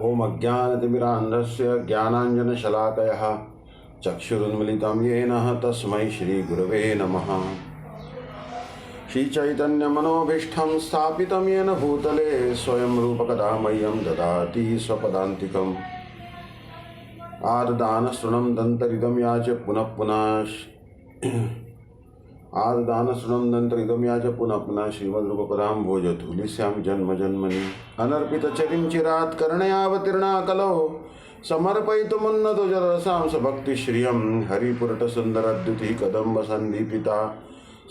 ओम अज्ञानतिमिरान्धस्य ज्ञानाञ्जनशलाकयः चक्षुरुन्मिलितं येन तस्मै श्रीगुरवे नमः। श्रीचैतन्यमनोभीष्टं स्थापितं येन भूतले स्वयं रूपकदा मह्यं ददाति स्वपदान्तिकम्। आददानशृणं दन्तरिदं याच पुनः पुनः आददानशृणं दन्तरिदं याच पुनः पुनः श्रीमद्रूपपदां भोजधूलिस्यामि जन्म जन्मनि। अनर्पितचरिं चिरात् कर्णयावतीर्णा कलौ समर्पयितुमुन्नतो जलरसां सभक्तिश्रियं। हरिपुरटसुन्दरद्युतिः कदम्बसन्दीपिता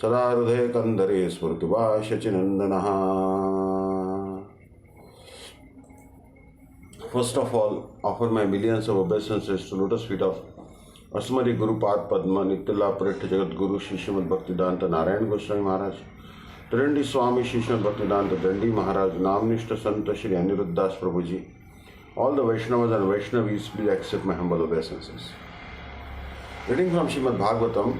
सदा हृदयकन्दरे स्फुरतु वा शचीनन्दनः। First of all, offer my millions of obeisances to lotus feet of Asmari Guru Pad Padma Nityala Paritta Jagat Guru Shri Srimad Bhaktivedanta Narayan Goswami Maharaj, Trindi Swami Shri Srimad Bhaktivedanta Dandi Maharaj, Namnishta Santa Shri Aniruddhas Prabhuji. All the Vaishnavas and Vaishnavis, please accept my humble obeisances. Reading from Srimad Bhagavatam,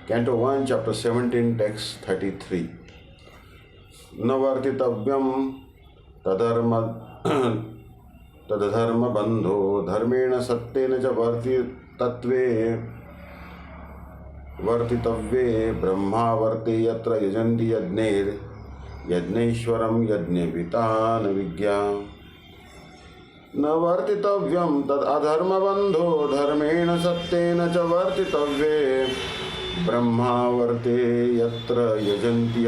Canto 1, Chapter 17, Text 33. Navartitavyam तदधर्म बंधो धर्मेण सत्येन च वर्तितत्वे वर्तितव्ये ब्रह्मावर्ते यत्र यजन्ति यज्ञैश्वरं यज्ञवितान विज्ञा। न वर्तितव्यं तद अधर्म बंधो धर्मेण सत्येन च वर्तितव्ये ब्रह्मावर्ते यत्र यजन्ति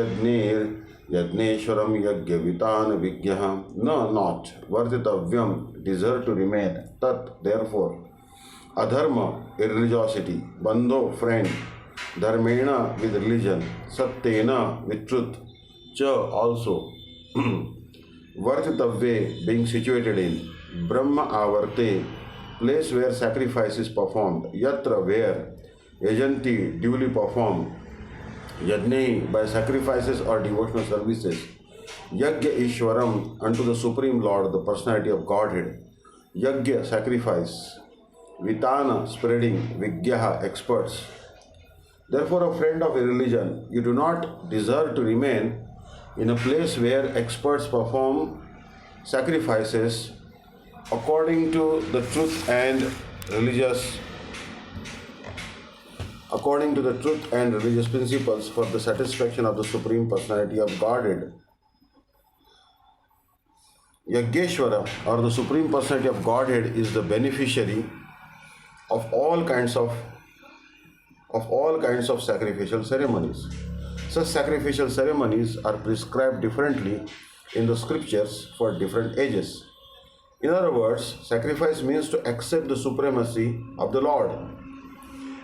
यज्ञेश्वरम यज्ञवितान विज्ञः। No, not vartitavyam, deserve to remain. Tat, therefore. Adharma, irreligiosity. Bandho, friend. Dharmena, with religion. Satyena, with truth. Cha, also. Vartitavye, being situated in. Brahma avarte, place where sacrifice is performed. Yatra, where. Yajanti, duly performed. Yajna, by sacrifices or devotional services. Yajna Ishwaram, unto the Supreme Lord, the personality of Godhead. Yajna, sacrifice. Vitana, spreading. Vigyaha, experts. Therefore, a friend of a religion, you do not deserve to remain in a place where experts perform sacrifices according to the truth and religious principles for the satisfaction of the Supreme Personality of Godhead. Yajneshwara, or the Supreme Personality of Godhead, is the beneficiary of all kinds of sacrificial ceremonies. Such sacrificial ceremonies are prescribed differently in the scriptures for different ages. In other words, sacrifice means to accept the supremacy of the Lord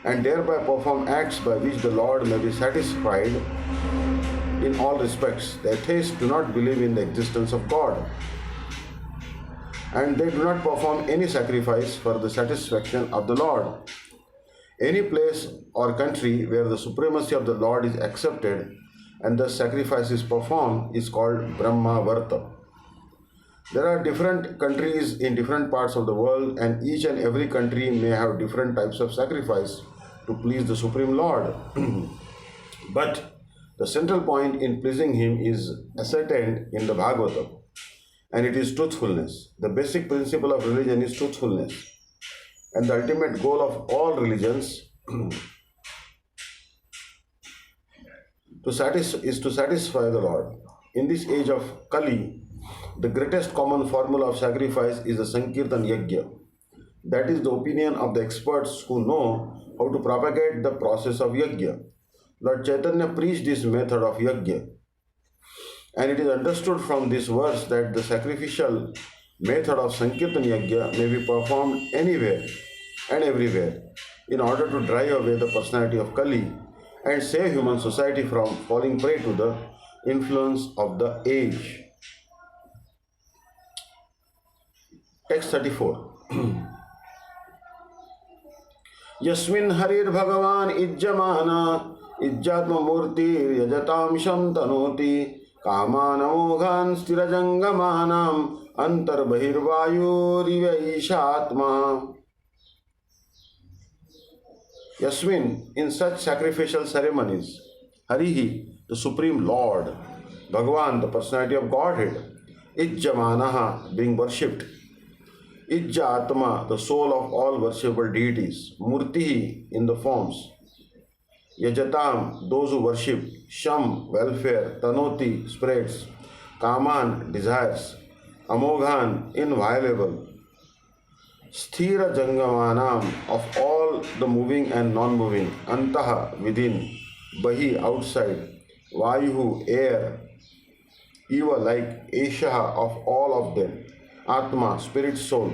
and thereby perform acts by which the Lord may be satisfied in all respects. The atheists do not believe in the existence of God, and they do not perform any sacrifice for the satisfaction of the Lord. Any place or country where the supremacy of the Lord is accepted and the sacrifice is performed is called Brahma Varta. There are different countries in different parts of the world, and each and every country may have different types of sacrifice to please the Supreme Lord. But the central point in pleasing Him is ascertained in the Bhagavatam, and it is truthfulness. The basic principle of religion is truthfulness, and the ultimate goal of all religions is to satisfy the Lord. In this age of Kali, the greatest common formula of sacrifice is the Sankirtan Yajna. That is the opinion of the experts who know how to propagate the process of Yajna. Lord Chaitanya preached this method of Yajna, and it is understood from this verse that the sacrificial method of Sankirtan Yajna may be performed anywhere and everywhere in order to drive away the personality of Kali and save human society from falling prey to the influence of the age. Text 34. Yasmin Harir Bhagavan Ijjamana Ijjatma Murti Yajatam Sham Tanoti Kamana Moghan Stirajangamanam Antar Bahirvayu Rivaishatma. Yasmin, in such sacrificial ceremonies, Harihi, the Supreme Lord, Bhagavan, the personality of Godhead, Ijjamanaha, being worshipped, Ijja Atma, the soul of all worshipable deities. Murti, in the forms. Yajatam, those who worship. Sham, welfare. Tanoti, spreads. Kaman, desires. Amoghan, inviolable. Sthira Jangamanam, of all the moving and non-moving. Antaha, within. Bahi, outside. Vayuhu, air. Eva, like Eshaha, of all of them. Atma, spirit, soul.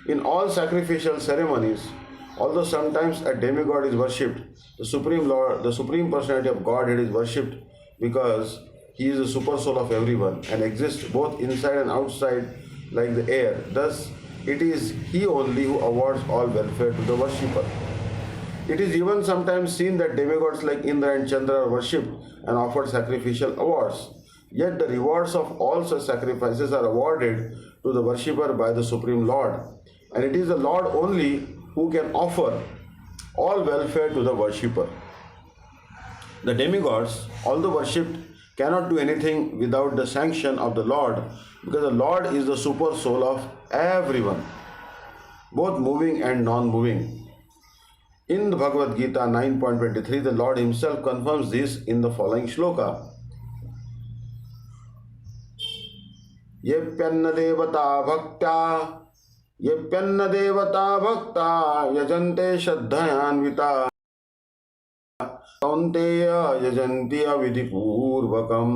In all sacrificial ceremonies, although sometimes a demigod is worshipped, the Supreme Lord, the Supreme Personality of Godhead is worshipped because He is the super soul of everyone and exists both inside and outside like the air. Thus, it is He only who awards all welfare to the worshipper. It is even sometimes seen that demigods like Indra and Chandra are worshipped and offered sacrificial awards. Yet the rewards of all such sacrifices are awarded to the worshipper by the Supreme Lord. And it is the Lord only who can offer all welfare to the worshipper. The demigods, although worshipped, cannot do anything without the sanction of the Lord, because the Lord is the super soul of everyone, both moving and non-moving. In the Bhagavad Gita 9.23, the Lord Himself confirms this in the following shloka. Yepyanna devata bhakta Yepyanna devata bhakta yajante shraddhayanvita kaunteya yajantiya vidipurvakam.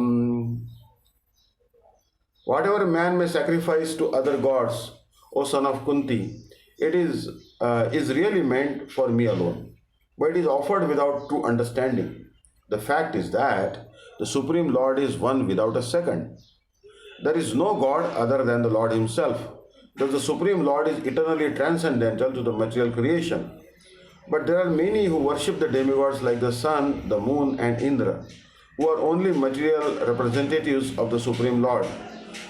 Whatever man may sacrifice to other gods, O son of Kunti, it is really meant for me alone, but it is offered without true understanding. The fact is that the Supreme Lord is one without a second. There is no God other than the Lord Himself. Thus the Supreme Lord is eternally transcendental to the material creation. But there are many who worship the demigods like the sun, the moon, and Indra, who are only material representatives of the Supreme Lord.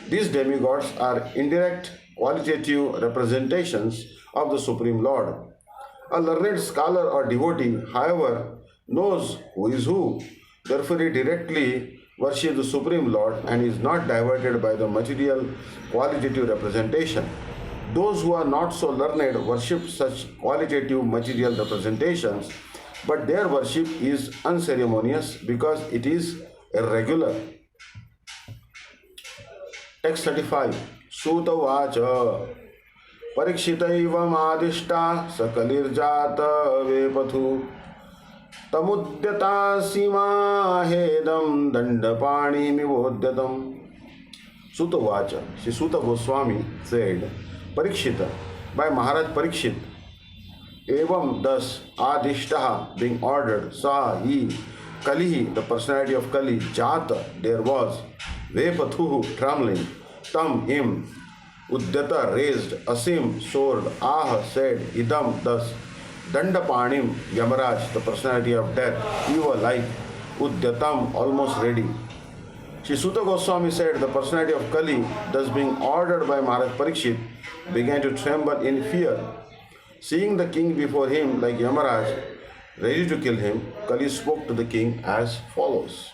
These demigods are indirect qualitative representations of the Supreme Lord. A learned scholar or devotee, however, knows who is who. Therefore, he directly worships the Supreme Lord and is not diverted by the material qualitative representation. Those who are not so learned worship such qualitative material representations, but their worship is unceremonious because it is irregular. Text 35. Suta Vacha Parikshitaivam Adishta Sakalirjata Vepathu Tamudyata Simahedam Dandapani Mivodyatam. Suta Vacha, Sri Suta Goswami said, Parikshita, by Maharaj Parikshit, Evam, thus, Adishtaha, being ordered, Sa, he, Kalihi, the personality of Kali, Jata, there was, Vepathuhu, trembling, Tam, him, Udyata, raised, Asim, sword, Ah, said, Idam, thus, Dandapanim, Yamaraj, the personality of death, Eva, like, Udyatam, almost ready. Sri Suta Goswami said, the personality of Kali, thus being ordered by Maharaj Parikshit, began to tremble in fear. Seeing the king before him like Yamaraj, ready to kill him, Kali spoke to the king as follows.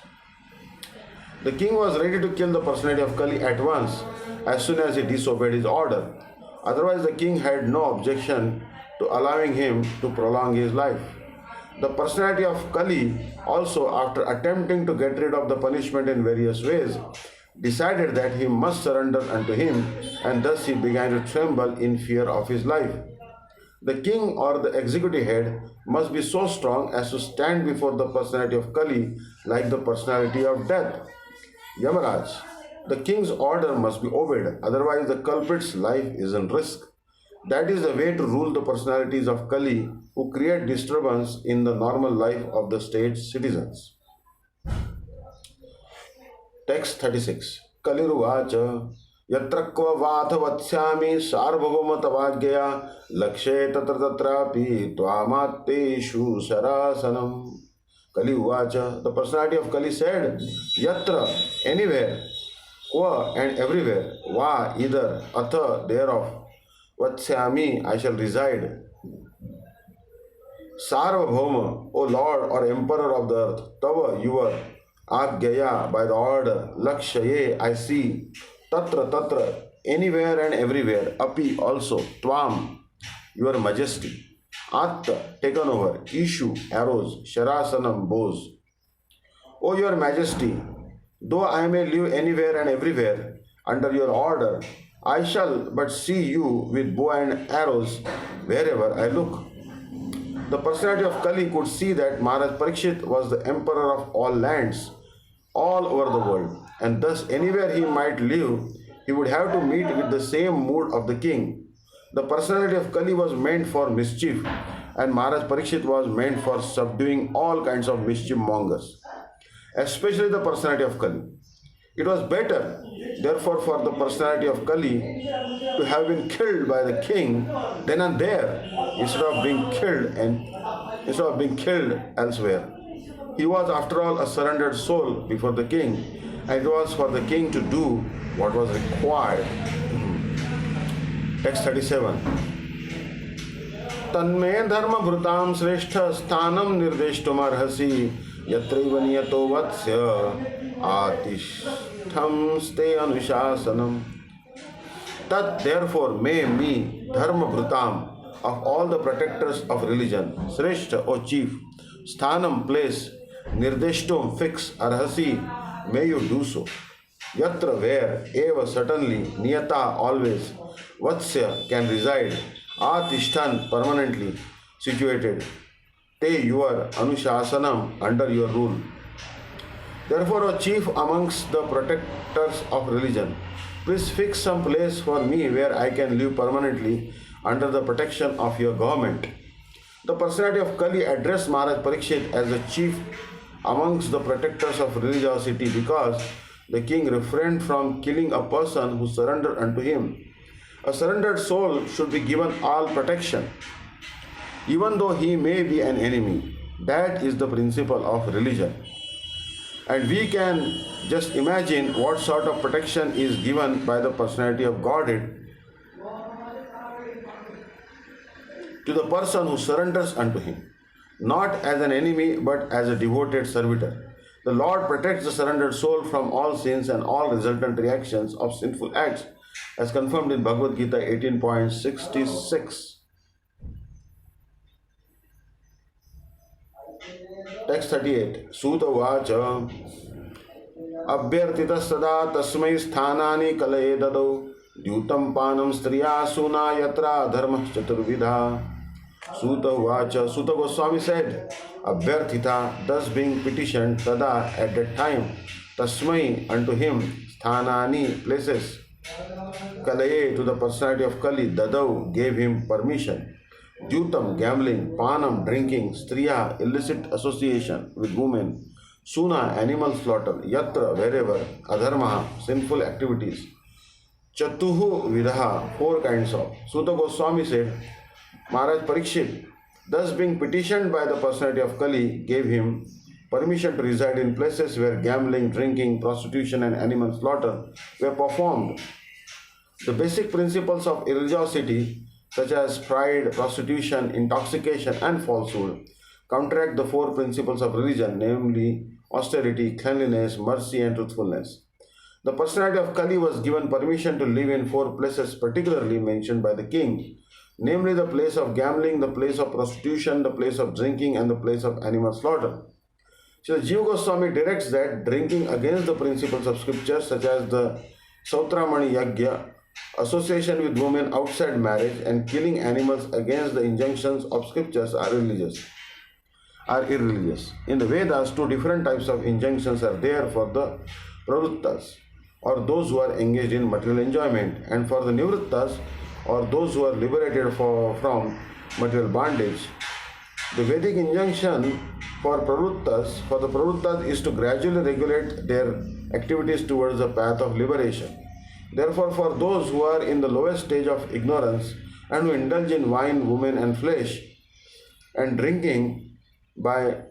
The king was ready to kill the personality of Kali at once, as soon as he disobeyed his order. Otherwise, the king had no objection to allowing him to prolong his life. The personality of Kali also, after attempting to get rid of the punishment in various ways, decided that he must surrender unto him, and thus he began to tremble in fear of his life. The king or the executive head must be so strong as to stand before the personality of Kali like the personality of death. Yamaraj, the king's order must be obeyed, otherwise the culprit's life is in risk. That is the way to rule the personalities of Kali who create disturbance in the normal life of the state's citizens. Text 36. Kaliruvacha Yatra kva vatha vatsyami sarvabhoma tavagyaya lakshe tatra tatrapi tvamateshu sarasanam. Kali Uvacha, the personality of Kali said, Yatra, anywhere, Kva, and everywhere, Va, either, Atha, thereof, Vatsyami, I shall reside. Sarvabhauma, O Lord or Emperor of the earth, Tava, your, Agyaya, by the order, Lakshaye, I see, Tatra, Tatra, anywhere and everywhere, api also, tvam, your majesty, at, taken over, ishu, arrows, sharasanam, bows. O your majesty, though I may live anywhere and everywhere under your order, I shall but see you with bow and arrows wherever I look. The personality of Kali could see that Maharaj Parikshit was the emperor of all lands, all over the world, and thus anywhere he might live, he would have to meet with the same mood of the king. The personality of Kali was meant for mischief, and Maharaj Parikshit was meant for subduing all kinds of mischief mongers, especially the personality of Kali. It was better, therefore, for the personality of Kali to have been killed by the king then and there, instead of being killed elsewhere. He was, after all, a surrendered soul before the king, and it was for the king to do what was required. Text 37. Tanme dharma bhrutam shrestha sthanam nirdeshtum arhasi yatraiva niyato vatsya atishtham ste anushasanam. That therefore may me, dharma bhrutam, of all the protectors of religion, shrestha, O chief, sthanam, place, nirdeshtum, fix, arhasi, may you do so. Yatra, where, eva, certainly, niyata, always, vatsya, can reside, atishtan, permanently situated, te, your, anushasanam, under your rule. Therefore, O chief amongst the protectors of religion, please fix some place for me where I can live permanently under the protection of your government. The personality of Kali addressed Maharaj Parikshit as the chief amongst the protectors of religiosity because the king refrained from killing a person who surrendered unto him. A surrendered soul should be given all protection, even though he may be an enemy. That is the principle of religion. And we can just imagine what sort of protection is given by the personality of Godhead to the person who surrenders unto him, not as an enemy but as a devoted servitor. The Lord protects the surrendered soul from all sins and all resultant reactions of sinful acts, as confirmed in Bhagavad Gita 18.66. Text 38. Suta Vacha Abhyartita sada tasmai sthanani kalaye dadau Dyutam panam striya suna yatra dharma chaturvidha. Suta Vacha, Suta Goswami said, Abhyartita, thus being petitioned, tada, at that time, tasmai, unto him, sthanani, places, kalaye, to the personality of Kali, dadau, gave him permission. Dyutam, gambling, panam, drinking, striya, illicit association with women, suna, animal slaughter, yatra, wherever, adharmaha, sinful activities, chatuhu vidaha, four kinds of. Suta Goswami said, Maharaj Parikshit, thus being petitioned by the personality of Kali, gave him permission to reside in places where gambling, drinking, prostitution and animal slaughter were performed. The basic principles of irreligiosity, such as pride, prostitution, intoxication and falsehood, counteract the four principles of religion, namely austerity, cleanliness, mercy and truthfulness. The personality of Kali was given permission to live in four places particularly mentioned by the king, namely the place of gambling, the place of prostitution, the place of drinking and the place of animal slaughter. So Jiva Goswami directs that drinking against the principles of scriptures such as the Sautramani Yagya, association with women outside marriage and killing animals against the injunctions of scriptures are irreligious. In the Vedas, two different types of injunctions are there for the pravrittas, or those who are engaged in material enjoyment, and for the nivrittas, or those who are liberated from material bondage. The Vedic injunction for the pravrittas is to gradually regulate their activities towards the path of liberation. Therefore, for those who are in the lowest stage of ignorance and who indulge in wine, women and flesh and drinking by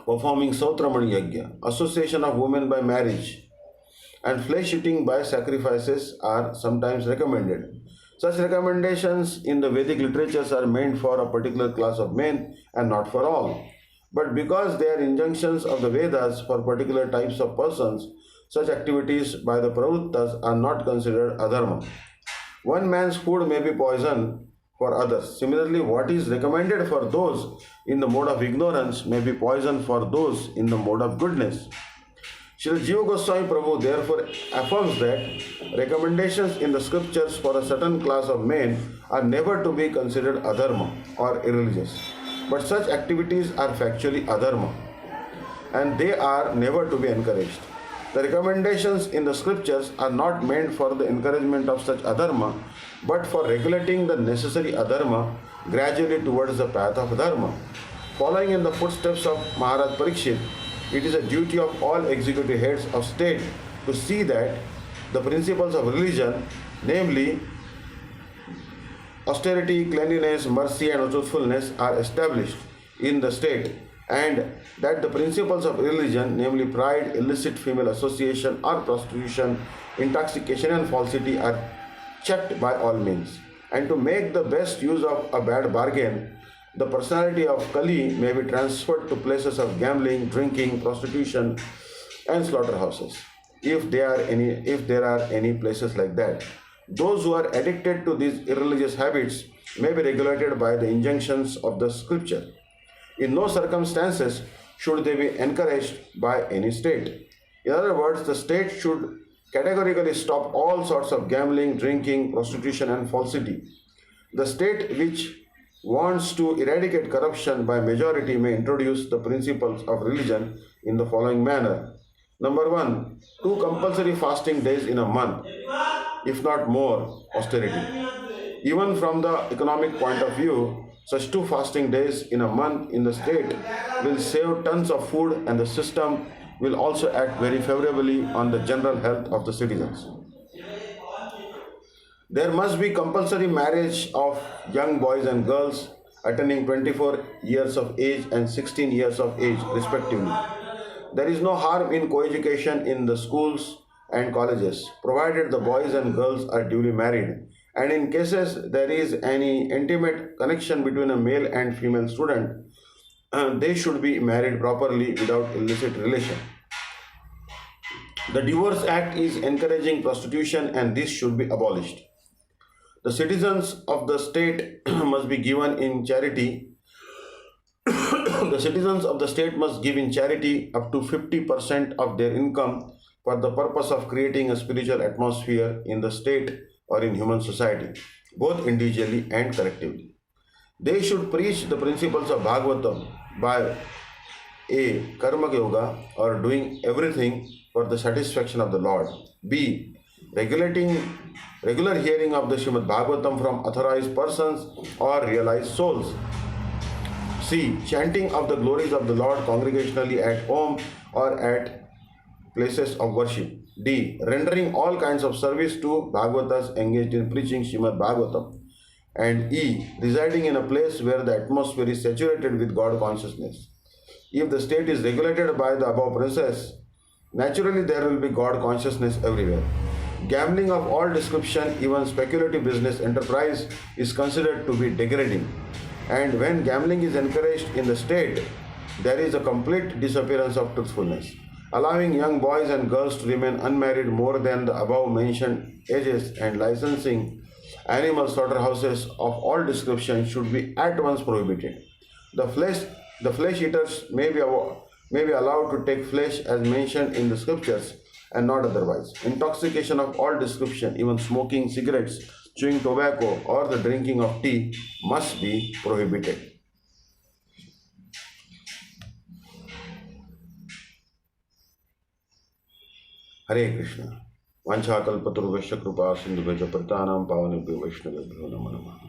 performing Sautramani Yagya, association of women by marriage, and flesh eating by sacrifices are sometimes recommended. Such recommendations in the Vedic literatures are meant for a particular class of men and not for all. But because they are injunctions of the Vedas for particular types of persons, Such activities by the pravrittas are not considered adharma. One man's food may be poison for others. Similarly, what is recommended for those in the mode of ignorance may be poison for those in the mode of goodness. Srila Jiva Goswami Prabhu therefore affirms that recommendations in the scriptures for a certain class of men are never to be considered adharma or irreligious. But such activities are factually adharma and they are never to be encouraged. The recommendations in the scriptures are not meant for the encouragement of such adharma, but for regulating the necessary adharma gradually towards the path of dharma. Following in the footsteps of Maharaj Parikshit, it is a duty of all executive heads of state to see that the principles of religion, namely austerity, cleanliness, mercy, and truthfulness, are established in the state, and that the principles of religion, namely pride, illicit female association or prostitution, intoxication, and falsity, are checked by all means. And to make the best use of a bad bargain, the personality of Kali may be transferred to places of gambling, drinking, prostitution, and slaughterhouses, if there are any places like that. Those who are addicted to these irreligious habits may be regulated by the injunctions of the scripture. In no circumstances should they be encouraged by any state. In other words, the state should categorically stop all sorts of gambling, drinking, prostitution, and falsity. The state which wants to eradicate corruption by majority may introduce the principles of religion in the following manner. Number 1, 2 compulsory fasting days in a month, if not more, austerity. Even from the economic point of view, such 2 fasting days in a month in the state will save tons of food, and the system will also act very favorably on the general health of the citizens. There must be compulsory marriage of young boys and girls attaining 24 years of age and 16 years of age respectively. There is no harm in coeducation in the schools and colleges, provided the boys and girls are duly married, and in cases there is any intimate connection between a male and female student, they should be married properly without illicit relation. The Divorce Act is encouraging prostitution, and this should be abolished. The citizens of the state must be given in charity. The citizens of the state must give in charity up to 50% of their income for the purpose of creating a spiritual atmosphere in the state or in human society, both individually and collectively. They should preach the principles of Bhagavatam by A. Karma Yoga, or doing everything for the satisfaction of the Lord. B. Regular hearing of the Srimad Bhagavatam from authorized persons or realized souls. C. Chanting of the glories of the Lord congregationally at home or at places of worship. D. Rendering all kinds of service to Bhagavatas engaged in preaching Srimad Bhagavatam. And E. Residing in a place where the atmosphere is saturated with God consciousness. If the state is regulated by the above process, naturally there will be God consciousness everywhere. Gambling of all description, even speculative business enterprise, is considered to be degrading. And when gambling is encouraged in the state, there is a complete disappearance of truthfulness. Allowing young boys and girls to remain unmarried more than the above mentioned ages and licensing animal slaughterhouses of all description should be at once prohibited. The flesh eaters may be allowed to take flesh as mentioned in the scriptures and not otherwise. Intoxication of all description, even smoking cigarettes, chewing tobacco, or the drinking of tea must be prohibited. Hare Krishna. Vanchakalpataruvasya kripa sindhubhya pratanam pavanebhyo vaishnavebhyo namo namaha.